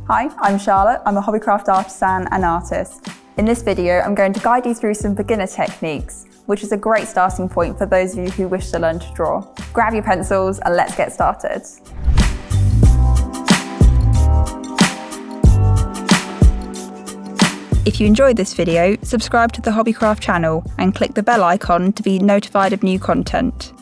Hi, I'm Charlotte. I'm a hobbycraft artisan and artist. In this video, I'm going to guide you through some beginner techniques, which is a great starting point for those of you who wish to learn to draw. Grab your pencils and let's get started. If you enjoyed this video, subscribe to the Hobbycraft channel and click the bell icon to be notified of new content.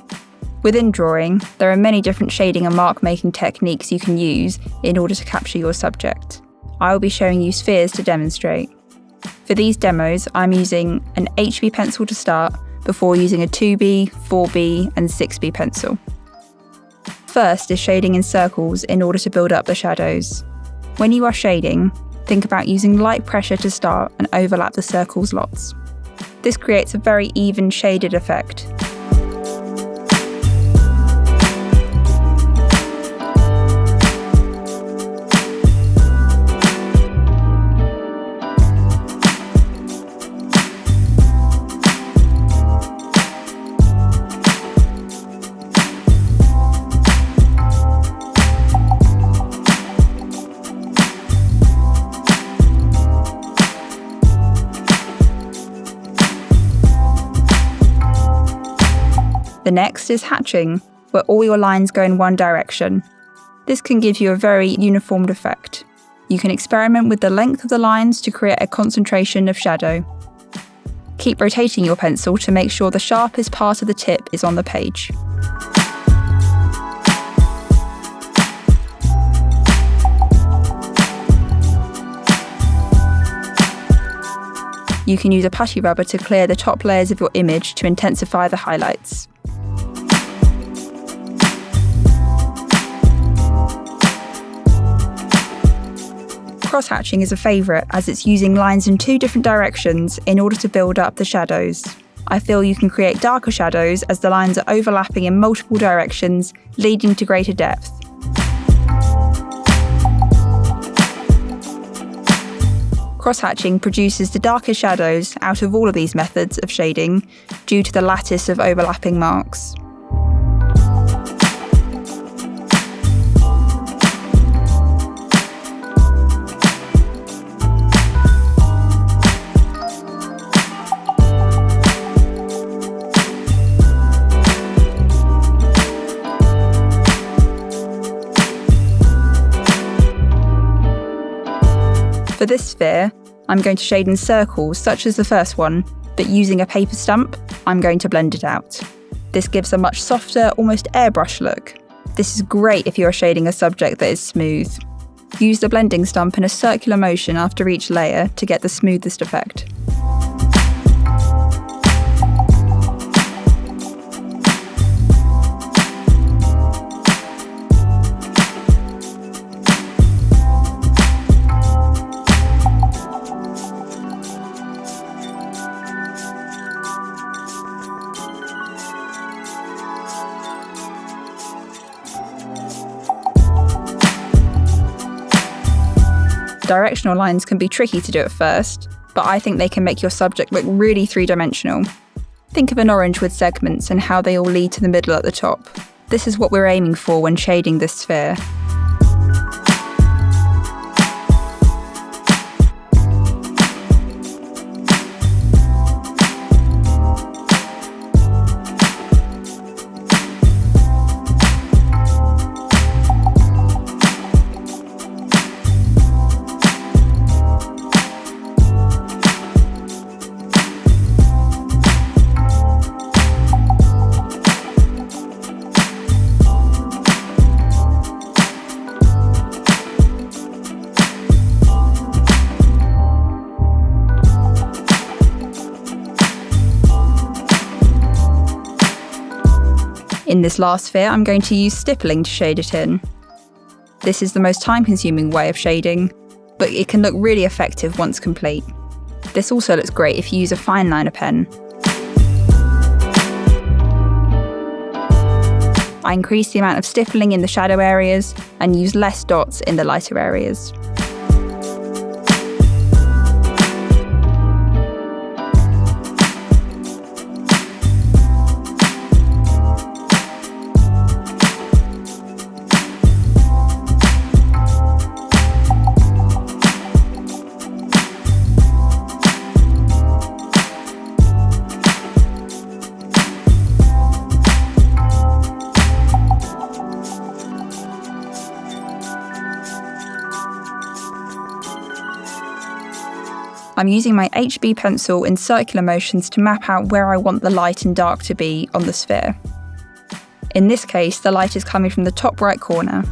Within drawing, there are many different shading and mark making techniques you can use in order to capture your subject. I will be showing you spheres to demonstrate. For these demos, I'm using an HB pencil to start before using a 2B, 4B and 6B pencil. First is shading in circles in order to build up the shadows. When you are shading, think about using light pressure to start and overlap the circles lots. This creates a very even shaded effect. The next is hatching, where all your lines go in one direction. This can give you a very uniformed effect. You can experiment with the length of the lines to create a concentration of shadow. Keep rotating your pencil to make sure the sharpest part of the tip is on the page. You can use a putty rubber to clear the top layers of your image to intensify the highlights. Cross-hatching is a favourite as it's using lines in two different directions in order to build up the shadows. I feel you can create darker shadows as the lines are overlapping in multiple directions, leading to greater depth. Cross-hatching produces the darkest shadows out of all of these methods of shading due to the lattice of overlapping marks. For this sphere, I'm going to shade in circles such as the first one, but using a paper stump, I'm going to blend it out. This gives a much softer, almost airbrush look. This is great if you're shading a subject that is smooth. Use the blending stump in a circular motion after each layer to get the smoothest effect. Directional lines can be tricky to do at first, but I think they can make your subject look really three-dimensional. Think of an orange with segments and how they all lead to the middle at the top. This is what we're aiming for when shading this sphere. In this last sphere, I'm going to use stippling to shade it in. This is the most time-consuming way of shading, but it can look really effective once complete. This also looks great if you use a fine liner pen. I increase the amount of stippling in the shadow areas and use less dots in the lighter areas. I'm using my HB pencil in circular motions to map out where I want the light and dark to be on the sphere. In this case, the light is coming from the top right corner.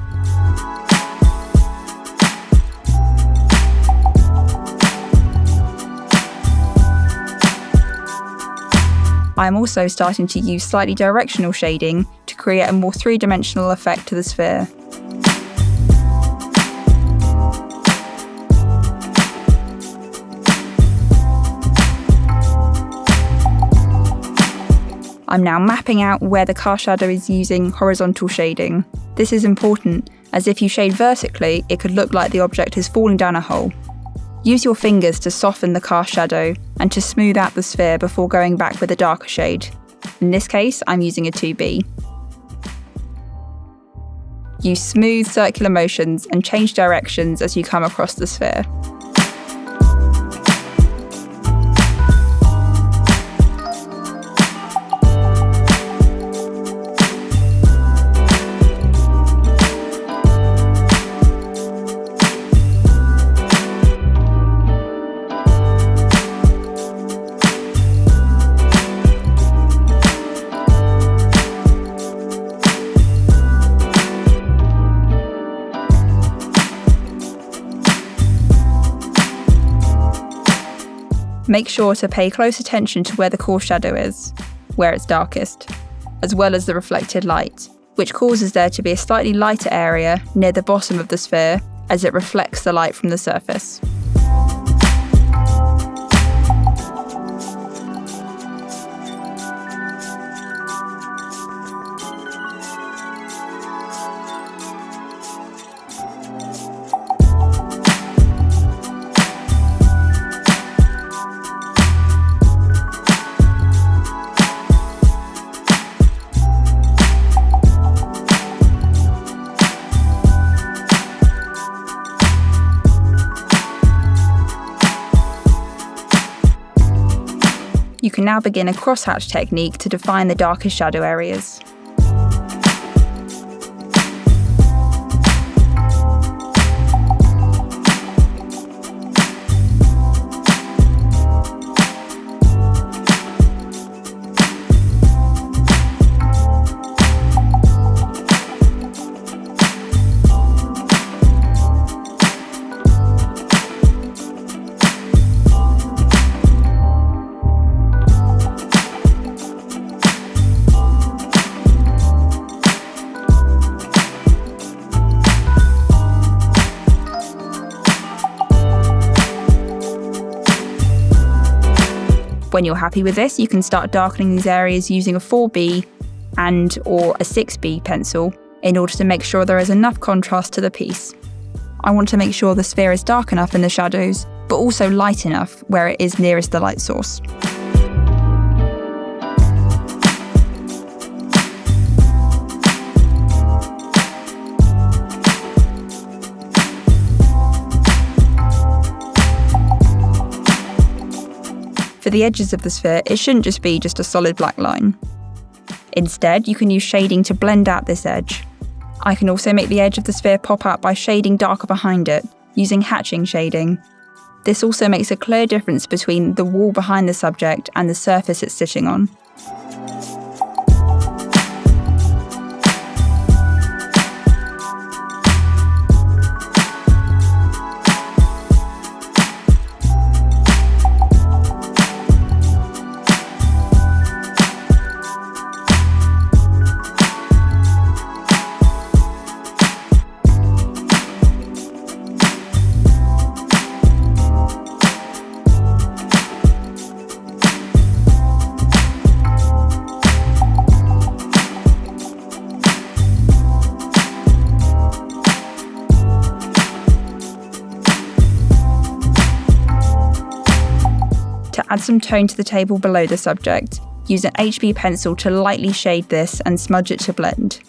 I am also starting to use slightly directional shading to create a more three-dimensional effect to the sphere. I'm now mapping out where the car shadow is using horizontal shading. This is important, as if you shade vertically, it could look like the object is falling down a hole. Use your fingers to soften the car shadow and to smooth out the sphere before going back with a darker shade. In this case, I'm using a 2B. Use smooth circular motions and change directions as you come across the sphere. Make sure to pay close attention to where the core shadow is, where it's darkest, as well as the reflected light, which causes there to be a slightly lighter area near the bottom of the sphere as it reflects the light from the surface. You can now begin a crosshatch technique to define the darkest shadow areas. When you're happy with this, you can start darkening these areas using a 4B or a 6B pencil in order to make sure there is enough contrast to the piece. I want to make sure the sphere is dark enough in the shadows, but also light enough where it is nearest the light source. For the edges of the sphere, it shouldn't just be a solid black line. Instead, you can use shading to blend out this edge. I can also make the edge of the sphere pop out by shading darker behind it, using hatching shading. This also makes a clear difference between the wall behind the subject and the surface it's sitting on. To add some tone to the table below the subject, use an HB pencil to lightly shade this and smudge it to blend.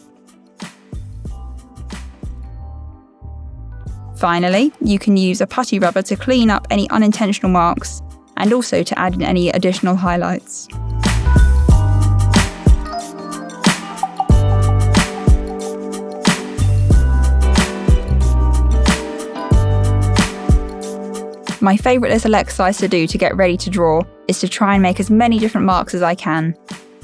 Finally, you can use a putty rubber to clean up any unintentional marks and also to add in any additional highlights. My favourite little exercise to do to get ready to draw is to try and make as many different marks as I can.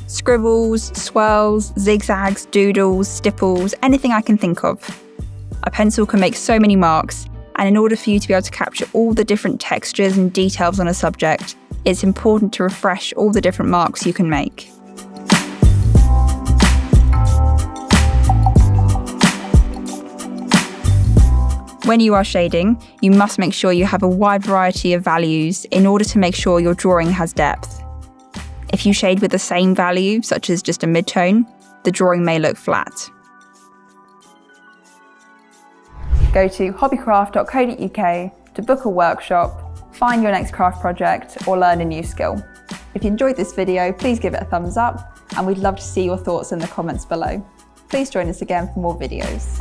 Scribbles, swirls, zigzags, doodles, stipples, anything I can think of. A pencil can make so many marks, and in order for you to be able to capture all the different textures and details on a subject, it's important to refresh all the different marks you can make. When you are shading, you must make sure you have a wide variety of values in order to make sure your drawing has depth. If you shade with the same value, such as just a mid-tone, the drawing may look flat. Go to hobbycraft.co.uk to book a workshop, find your next craft project, or learn a new skill. If you enjoyed this video, please give it a thumbs up, and we'd love to see your thoughts in the comments below. Please join us again for more videos.